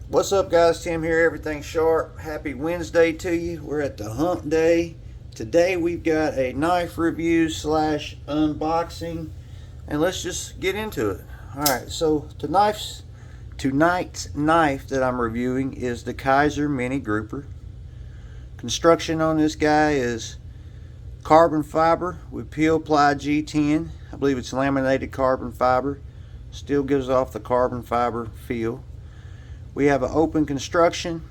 What's up, guys? Tim here, Everything Sharp. Happy Wednesday to you. We're at the hump day. Today we've got a knife review slash unboxing, and let's just get into it. Alright, so tonight's knife that I'm reviewing is the Kizer Mini Grouper. Construction on this guy is carbon fiber with peel ply G10. I believe it's laminated carbon fiber. Still gives off the carbon fiber feel. We have an open construction.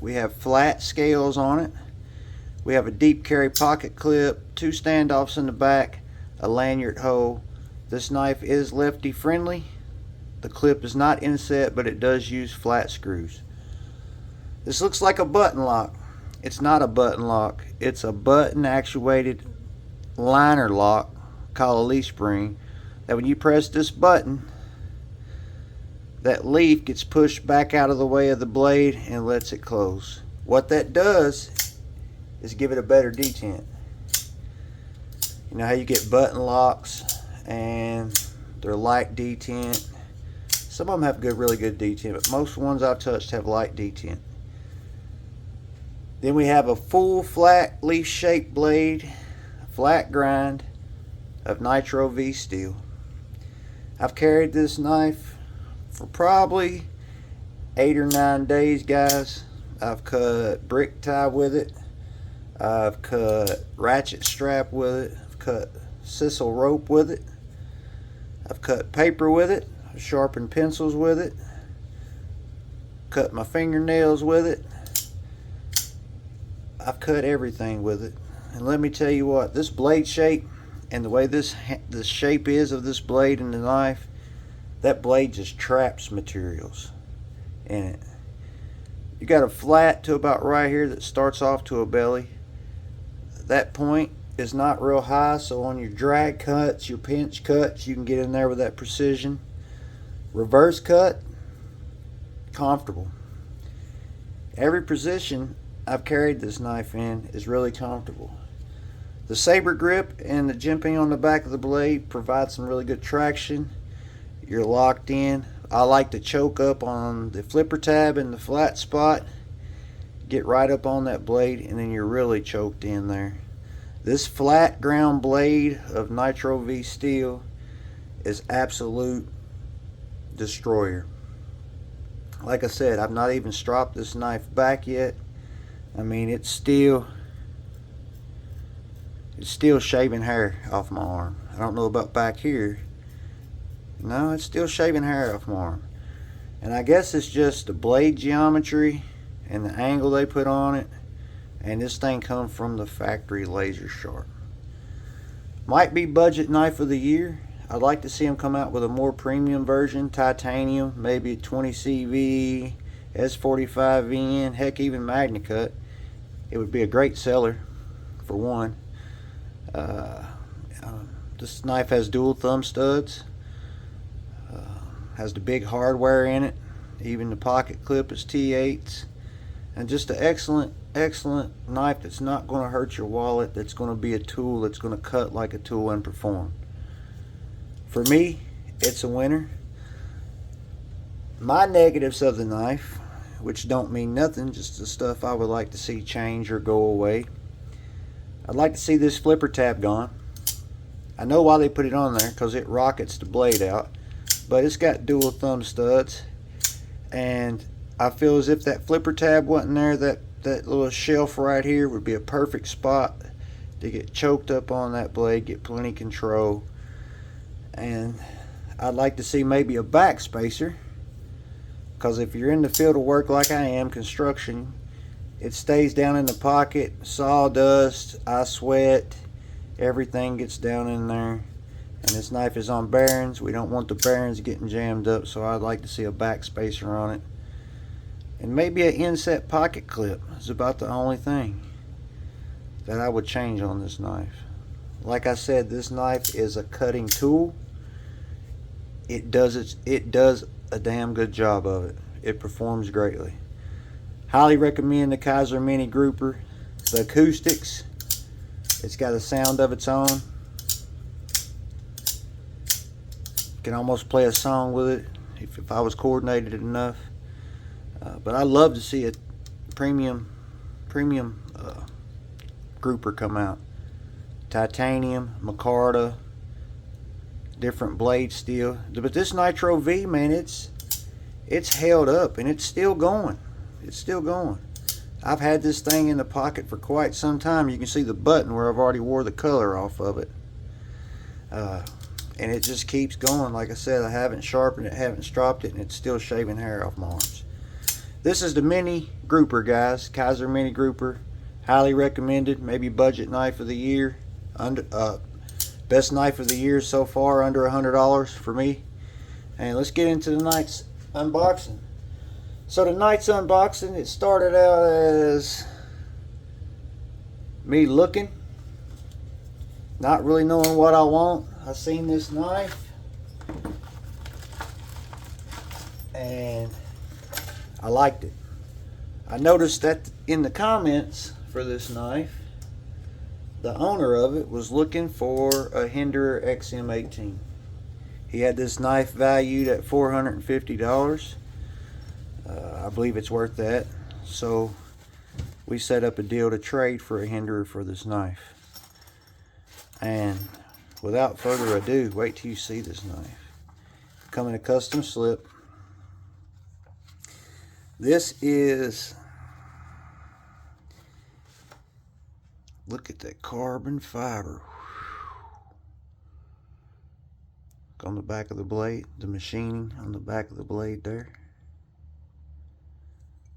We have flat scales on it. We have a deep carry pocket clip, 2 standoffs in the back, a lanyard hole. This knife is lefty friendly. The clip is not inset, but it does use flat screws. This looks like a button lock. It's not a button lock. It's a button actuated liner lock called a leaf spring, that when you press this button, that leaf gets pushed back out of the way of the blade and lets it close. What that does is give it a better detent. You know how you get button locks and they're light detent. Some of them have really good detent, but most ones I've touched have light detent. Then we have a full flat leaf shaped blade, flat grind of Nitro V steel. I've carried this knife for probably 8 or 9 days, guys. I've cut brick tie with it. I've cut ratchet strap with it. I've cut sisal rope with it. I've cut paper with it. I've sharpened pencils with it. Cut my fingernails with it. I've cut everything with it. And let me tell you what, this blade shape and the way this shape is of this blade and the knife, that blade just traps materials in it. You got a flat to about right here that starts off to a belly. That point is not real high, so on your drag cuts, your pinch cuts, you can get in there with that precision. Reverse cut, comfortable. Every position I've carried this knife in is really comfortable. The saber grip and the jimping on the back of the blade provide some really good traction. You're locked in. I like to choke up on the flipper tab in the flat spot, get right up on that blade, and then you're really choked in there. This flat ground blade of Nitro V steel is absolute destroyer. Like I said, I've not even stropped this knife back yet. I mean, it's still shaving hair off my arm. I don't know about back here. No, it's still shaving hair off my arm. And I guess it's just the blade geometry and the angle they put on it. And this thing comes from the factory laser sharp. Might be budget knife of the year. I'd like to see them come out with a more premium version, titanium, maybe 20CV, S45N, heck, even MagnaCut. It would be a great seller, for one. This knife has dual thumb studs. Has the big hardware in it. Even the pocket clip is T8s. And just an excellent knife that's not going to hurt your wallet, that's going to be a tool that's going to cut like a tool and perform. For me, it's a winner. My negatives of the knife, which don't mean nothing, just the stuff I would like to see change or go away. I'd like to see this flipper tab gone. I know why they put it on there, because it rockets the blade out. But it's got dual thumb studs, and I feel as if that flipper tab wasn't there, that little shelf right here would be a perfect spot to get choked up on that blade, get plenty control. And I'd like to see maybe a back spacer, because if you're in the field of work like I am, construction, it stays down in the pocket, sawdust, I sweat, everything gets down in there. And this knife is on bearings. We don't want the bearings getting jammed up, so I'd like to see a back spacer on it. And maybe an inset pocket clip is about the only thing that I would change on this knife. Like I said, this knife is a cutting tool. It does a damn good job of it. It performs greatly. Highly recommend the Kizer Mini Grouper. The acoustics, it's got a sound of its own. Can almost play a song with it if I was coordinated enough. But I love to see a premium grouper come out. Titanium, micarta, different blade steel. But this Nitro V, man, it's held up and it's still going. It's still going. I've had this thing in the pocket for quite some time. You can see the button where I've already wore the color off of it. And it just keeps going. Like I said, I haven't sharpened it, haven't stropped it, and it's still shaving hair off my arms. This is the mini grouper, guys. Kizer mini grouper. Highly recommended. Maybe budget knife of the year. Best knife of the year so far, under $100 for me. And let's get into tonight's unboxing. So tonight's unboxing, it started out as me looking, not really knowing what I want. I seen this knife and I liked it. I noticed that in the comments for this knife, the owner of it was looking for a Hinderer XM18. He had this knife valued at $450. I believe it's worth that. So we set up a deal to trade for a Hinderer for this knife. And without further ado, wait till you see this knife. Come in a custom slip. This is, look at that carbon fiber on the back of the blade, the machining on the back of the blade there.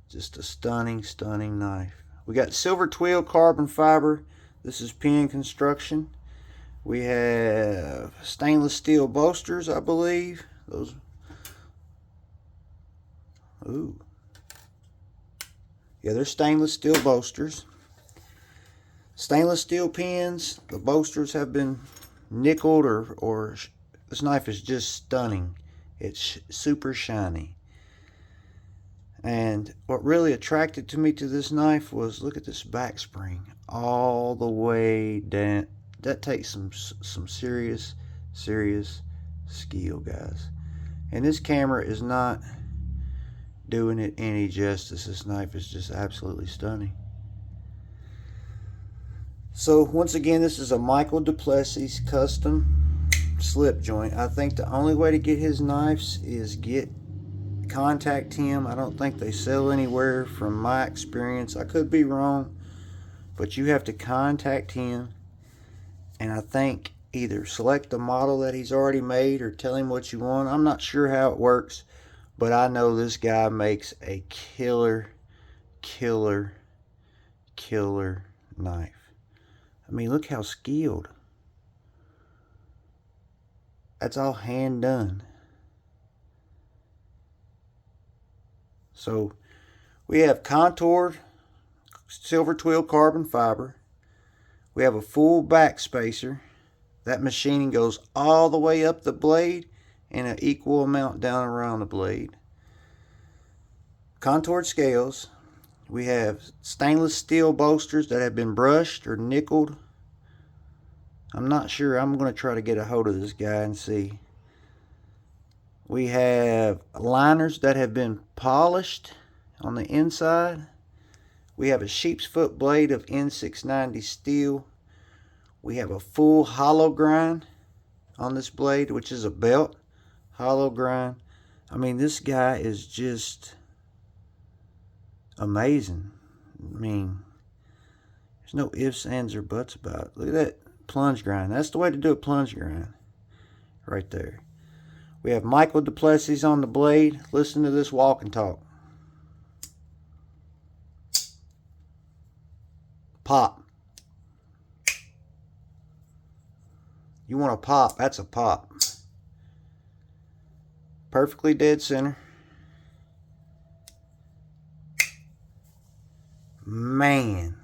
Just a stunning, stunning knife. We got silver twill carbon fiber. This is Penn Construction. We have stainless steel bolsters, I believe. Those. Ooh. Yeah, they're stainless steel bolsters. Stainless steel pins. The bolsters have been nickeled or this knife is just stunning. It's super shiny. And what really attracted to me to this knife was, look at this back spring all the way down. That takes some serious skill, guys. And this camera is not doing it any justice. This knife is just absolutely stunning. So once again, this is a Michael Duplessis custom slip joint. I think the only way to get his knives is contact him. I don't think they sell anywhere from my experience. I could be wrong, but you have to contact him, and I think either select the model that he's already made or tell him what you want. I'm not sure how it works, but I know this guy makes a killer knife. I mean, look how skilled. That's all hand done. So we have contoured silver twill carbon fiber. We have a full back spacer. That machining goes all the way up the blade and an equal amount down around the blade. Contoured scales. We have stainless steel bolsters that have been brushed or nickeled. I'm not sure. I'm going to try to get a hold of this guy and see. We have liners that have been polished on the inside. We have a sheep's foot blade of N690 steel. We have a full hollow grind on this blade, which is a belt hollow grind. I mean, this guy is just amazing. I mean, there's no ifs, ands, or buts about it. Look at that plunge grind. That's the way to do a plunge grind right there. We have Michael Duplessis on the blade. Listen to this walk and talk. Pop. You want a pop, that's a pop. Perfectly dead center. Man.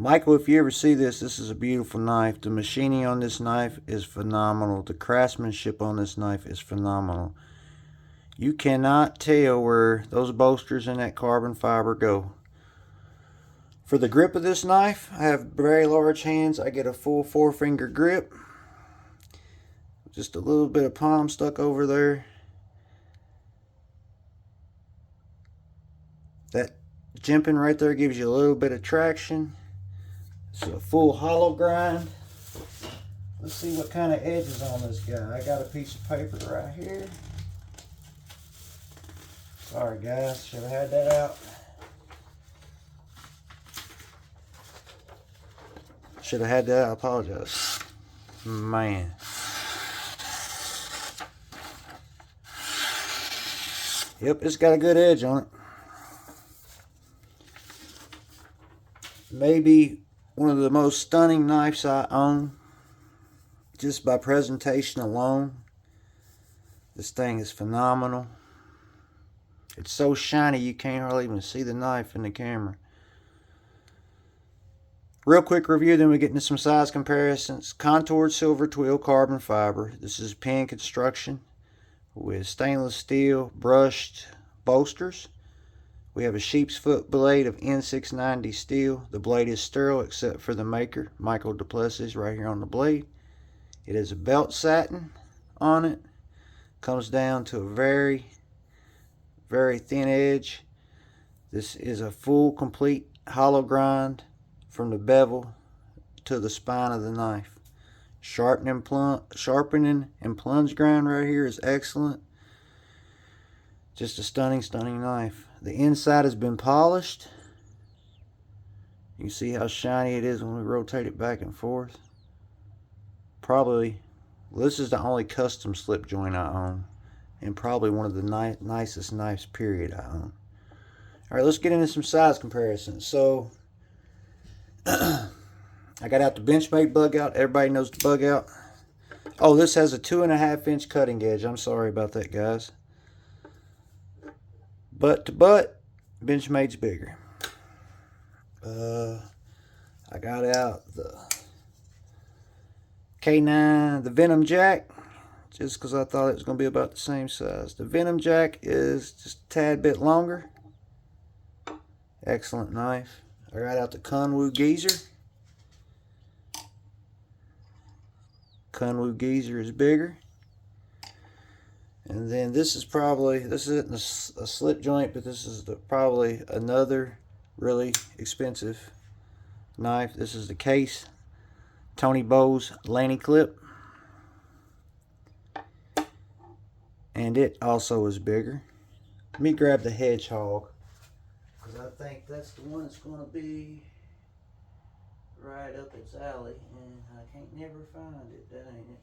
Michael, if you ever see this, this is a beautiful knife. The machining on this knife is phenomenal. The craftsmanship on this knife is phenomenal. You cannot tell where those bolsters and that carbon fiber go. For the grip of this knife, I have very large hands. I get a full 4-finger grip. Just a little bit of palm stuck over there. That jimping right there gives you a little bit of traction. It's a full hollow grind. Let's see what kind of edges on this guy. I got a piece of paper right here. Sorry guys, should have had that out. Should have had that out, I apologize. Man. Yep, it's got a good edge on it. Maybe one of the most stunning knives I own. Just by presentation alone. This thing is phenomenal. It's so shiny you can't hardly even see the knife in the camera. Real quick review, then we get into some size comparisons. Contoured silver twill carbon fiber. This is Penn construction with stainless steel brushed bolsters. We have a sheep's foot blade of N690 steel. The blade is sterile except for the maker, Michael Duplessis, right here on the blade. It is a belt satin on it. Comes down to a very, very thin edge. This is a full, complete hollow grind from the bevel to the spine of the knife. Sharpening and plunge grind right here is excellent. Just a stunning, stunning knife. The inside has been polished. You can see how shiny it is when we rotate it back and forth. Probably, well, this is the only custom slip joint I own, and probably one of the nicest knives period I own. Alright, let's get into some size comparisons. So I got out the Benchmade bug out. Everybody knows the bug out. Oh, this has a 2.5 inch cutting edge. I'm sorry about that, guys. Butt to butt, Benchmade's bigger. I got out the K9, the Venom Jack, just because I thought it was going to be about the same size. The Venom Jack is just a tad bit longer. Excellent knife. I got out the Kunwu Geezer. Kunwu Geezer is bigger. And then this is probably, this isn't a slip joint, but this is probably another really expensive knife. This is the Case Tony Bowes Laney clip. And it also is bigger. Let me grab the Hedgehog, because I think that's the one that's going to be right up its alley, and I can't never find it, that ain't it.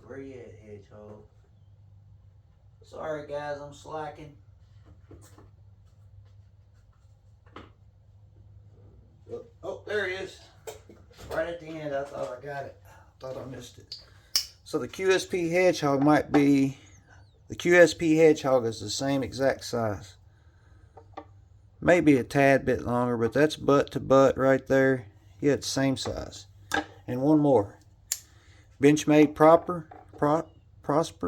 Where you at, Hedgehog? Sorry guys, I'm slacking. Oh, there he is. Right at the end, I thought I got it. Thought I missed it. So the QSP Hedgehog might be, the QSP Hedgehog is the same exact size. Maybe a tad bit longer, but that's butt to butt right there. Yeah, it's same size. And one more. Benchmade Prosper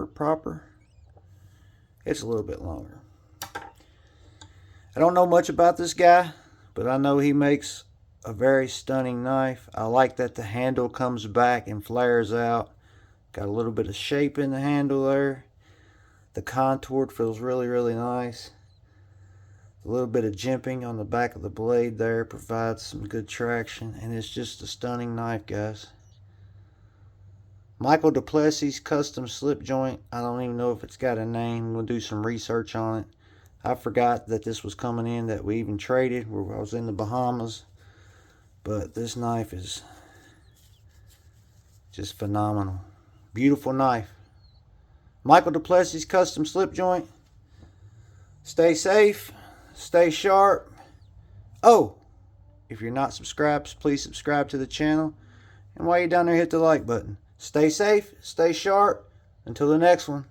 Proper. It's a little bit longer. I don't know much about this guy, but I know he makes a very stunning knife. I like that the handle comes back and flares out. Got a little bit of shape in the handle there. The contour feels really, really nice. A little bit of jimping on the back of the blade there provides some good traction, and it's just a stunning knife, guys. Michael Duplessis custom slip joint. I don't even know if it's got a name. We'll do some research on it. I forgot that this was coming in, that we even traded where I was in the Bahamas. But this knife is just phenomenal. Beautiful knife. Michael Duplessis custom slip joint. Stay safe. Stay sharp. Oh, if you're not subscribed, please subscribe to the channel. And while you're down there, hit the like button. Stay safe. Stay sharp. Until the next one.